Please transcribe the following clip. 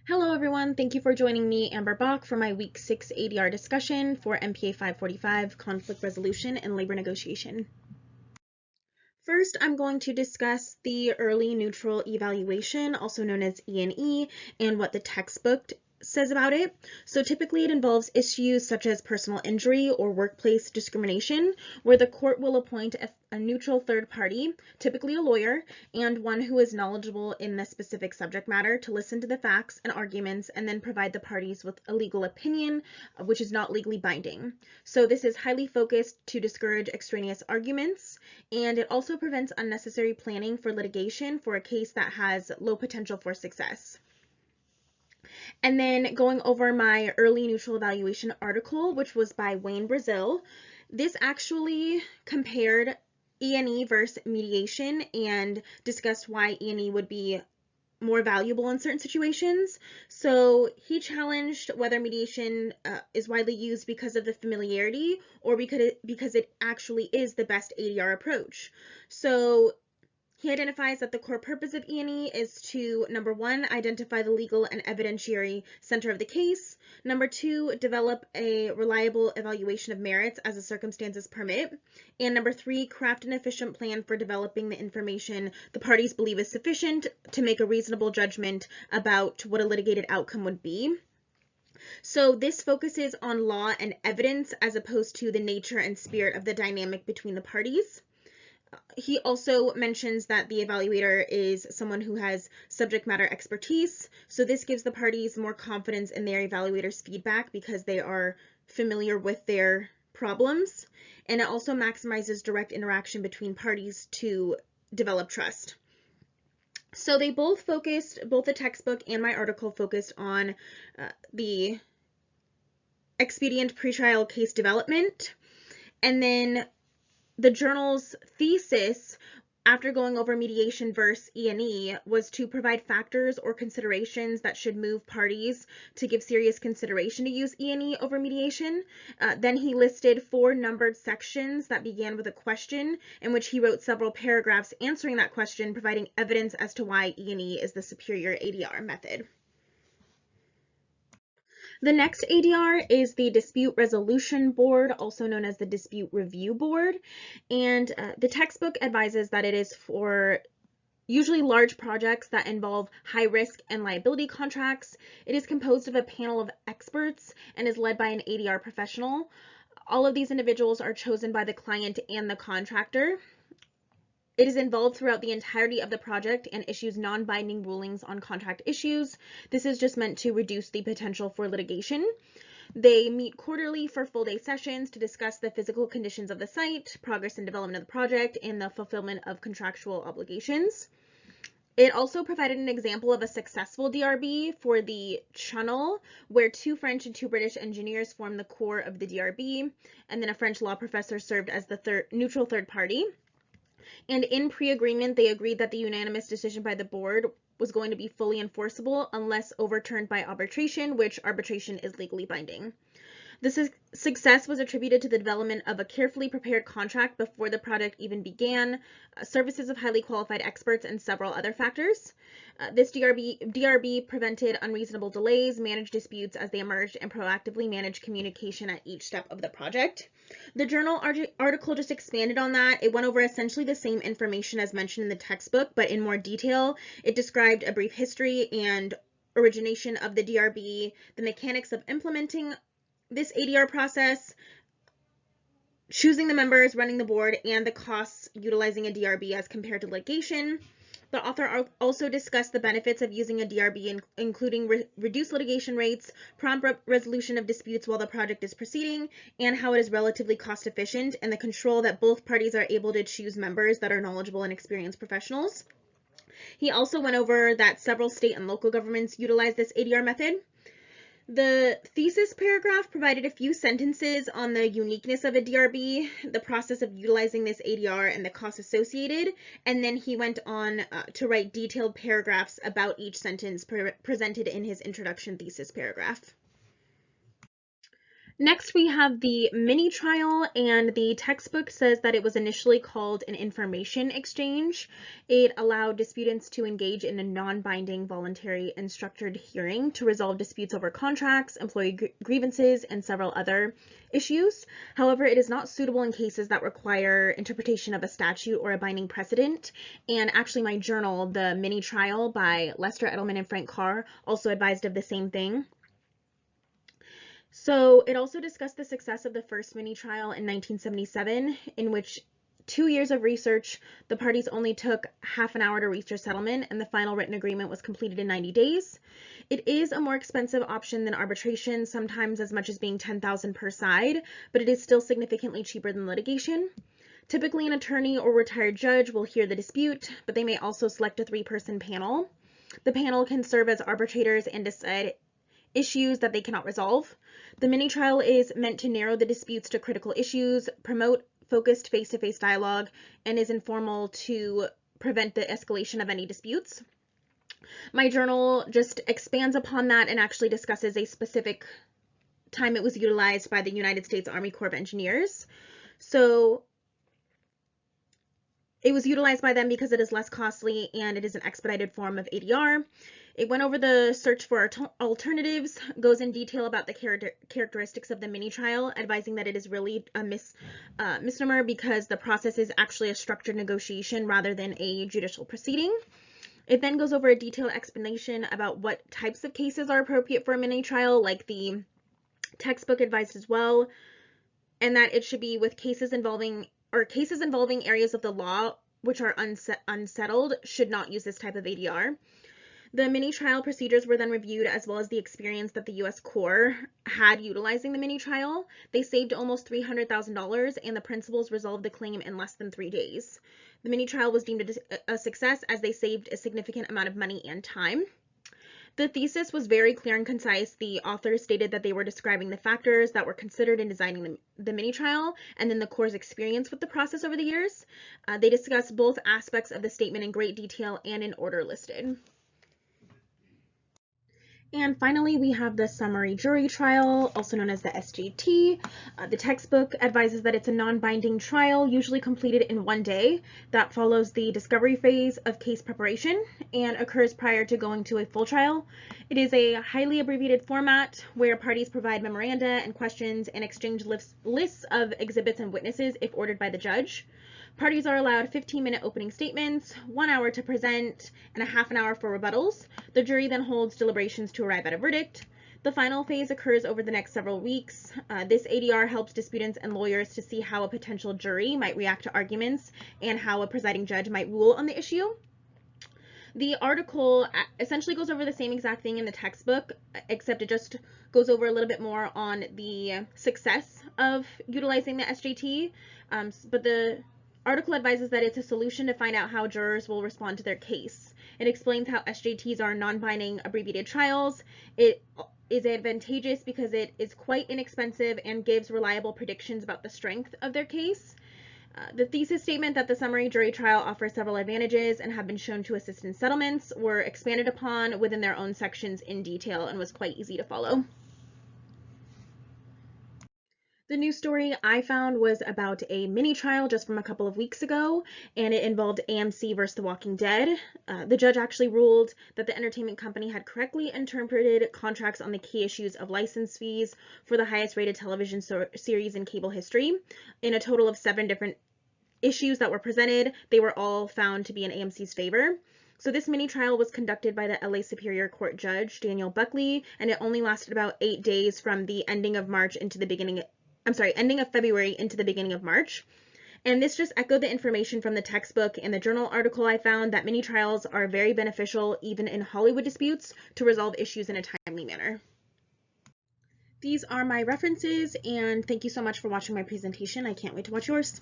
Hello everyone, thank you for joining me, Amber Bach, for my Week 6 ADR discussion for MPA 545, Conflict Resolution and Labor Negotiation. First, I'm going to discuss the Early Neutral Evaluation, also known as E&E, and what the textbook says about it. So typically it involves issues such as personal injury or workplace discrimination, where the court will appoint a neutral third party, typically a lawyer, and one who is knowledgeable in the specific subject matter to listen to the facts and arguments and then provide the parties with a legal opinion, which is not legally binding. So this is highly focused to discourage extraneous arguments, and it also prevents unnecessary planning for litigation for a case that has low potential for success. And then going over my early neutral evaluation article, which was by Wayne Brazil, this actually compared E&E versus mediation and discussed why E&E would be more valuable in certain situations. So he challenged whether mediation is widely used because of the familiarity or because it actually is the best ADR approach. So he identifies that the core purpose of E&E is to, number one, identify the legal and evidentiary center of the case. Number two, develop a reliable evaluation of merits as the circumstances permit. And number three, craft an efficient plan for developing the information the parties believe is sufficient to make a reasonable judgment about what a litigated outcome would be. So this focuses on law and evidence as opposed to the nature and spirit of the dynamic between the parties. He also mentions that the evaluator is someone who has subject matter expertise, so this gives the parties more confidence in their evaluator's feedback because they are familiar with their problems, and it also maximizes direct interaction between parties to develop trust. So they both the textbook and my article focused on the expedient pretrial case development, and then the journal's thesis, after going over mediation versus E&E, was to provide factors or considerations that should move parties to give serious consideration to use E&E over mediation. Then he listed 4 numbered sections that began with a question, in which he wrote several paragraphs answering that question, providing evidence as to why E&E is the superior ADR method. The next ADR is the Dispute Resolution Board, also known as the Dispute Review Board, and the textbook advises that it is for usually large projects that involve high risk and liability contracts. It is composed of a panel of experts and is led by an ADR professional. All of these individuals are chosen by the client and the contractor. It is involved throughout the entirety of the project and issues non-binding rulings on contract issues. This is just meant to reduce the potential for litigation. They meet quarterly for full-day sessions to discuss the physical conditions of the site, progress and development of the project, and the fulfillment of contractual obligations. It also provided an example of a successful DRB for the Channel, where 2 French and 2 British engineers formed the core of the DRB, and then a French law professor served as the neutral third party. And in pre-agreement, they agreed that the unanimous decision by the board was going to be fully enforceable unless overturned by arbitration, which arbitration is legally binding. The success was attributed to the development of a carefully prepared contract before the project even began, services of highly qualified experts, and several other factors. This DRB prevented unreasonable delays, managed disputes as they emerged, and proactively managed communication at each step of the project. The journal article just expanded on that. It went over essentially the same information as mentioned in the textbook, but in more detail. It described a brief history and origination of the DRB, the mechanics of implementing this ADR process, choosing the members, running the board, and the costs utilizing a DRB as compared to litigation. The author also discussed the benefits of using a DRB, including reduced litigation rates, prompt resolution of disputes while the project is proceeding, and how it is relatively cost efficient, and the control that both parties are able to choose members that are knowledgeable and experienced professionals. He also went over that several state and local governments utilize this ADR method. The thesis paragraph provided a few sentences on the uniqueness of a DRB, the process of utilizing this ADR, and the costs associated, and then he went on to write detailed paragraphs about each sentence presented in his introduction thesis paragraph. Next, we have the mini trial, and the textbook says that it was initially called an information exchange. It allowed disputants to engage in a non-binding, voluntary, and structured hearing to resolve disputes over contracts, employee grievances, and several other issues. However, it is not suitable in cases that require interpretation of a statute or a binding precedent. And actually, my journal, The Mini Trial by Lester Edelman and Frank Carr, also advised of the same thing. So it also discussed the success of the first mini trial in 1977, in which 2 years of research, the parties only took half an hour to reach a settlement, and the final written agreement was completed in 90 days. It is a more expensive option than arbitration, sometimes as much as being $10,000 per side, but it is still significantly cheaper than litigation. Typically, an attorney or retired judge will hear the dispute, but they may also select a 3-person panel. The panel can serve as arbitrators and decide issues that they cannot resolve. The mini trial is meant to narrow the disputes to critical issues, promote focused face-to-face dialogue, and is informal to prevent the escalation of any disputes. My journal just expands upon that and actually discusses a specific time it was utilized by the United States Army Corps of Engineers. So it was utilized by them because it is less costly and it is an expedited form of ADR. It went over the search for alternatives, goes in detail about the characteristics of the mini trial, advising that it is really a misnomer because the process is actually a structured negotiation rather than a judicial proceeding. It then goes over a detailed explanation about what types of cases are appropriate for a mini trial, like the textbook advised as well, and that it should be with cases involving areas of the law which are unsettled should not use this type of ADR. The mini trial procedures were then reviewed, as well as the experience that the U.S. Corps had utilizing the mini trial. They saved almost $300,000, and the principals resolved the claim in less than 3 days. The mini trial was deemed a success as they saved a significant amount of money and time. The thesis was very clear and concise. The authors stated that they were describing the factors that were considered in designing the mini trial and then the Corps' experience with the process over the years. They discussed both aspects of the statement in great detail and in order listed. And finally, we have the summary jury trial, also known as the SJT. The textbook advises that it's a non-binding trial, usually completed in 1 day, that follows the discovery phase of case preparation and occurs prior to going to a full trial. It is a highly abbreviated format where parties provide memoranda and questions and exchange lists of exhibits and witnesses if ordered by the judge. Parties are allowed 15-minute opening statements, 1 hour to present, and a half an hour for rebuttals. The jury then holds deliberations to arrive at a verdict. The final phase occurs over the next several weeks. This ADR helps disputants and lawyers to see how a potential jury might react to arguments and how a presiding judge might rule on the issue. The article essentially goes over the same exact thing in the textbook, except it just goes over a little bit more on the success of utilizing the SJT, but the article advises that it's a solution to find out how jurors will respond to their case. It explains how SJTs are non-binding abbreviated trials. It is advantageous because it is quite inexpensive and gives reliable predictions about the strength of their case. The thesis statement that the summary jury trial offers several advantages and have been shown to assist in settlements were expanded upon within their own sections in detail and was quite easy to follow. The news story I found was about a mini trial just from a couple of weeks ago, and it involved AMC versus The Walking Dead. The judge actually ruled that the entertainment company had correctly interpreted contracts on the key issues of license fees for the highest rated television series in cable history. In a total of 7 different issues that were presented, they were all found to be in AMC's favor. So this mini trial was conducted by the LA Superior Court Judge, Daniel Buckley, and it only lasted about 8 days from the ending of February into the beginning of March. And this just echoed the information from the textbook and the journal article I found that mini trials are very beneficial even in Hollywood disputes to resolve issues in a timely manner. These are my references, and thank you so much for watching my presentation. I can't wait to watch yours.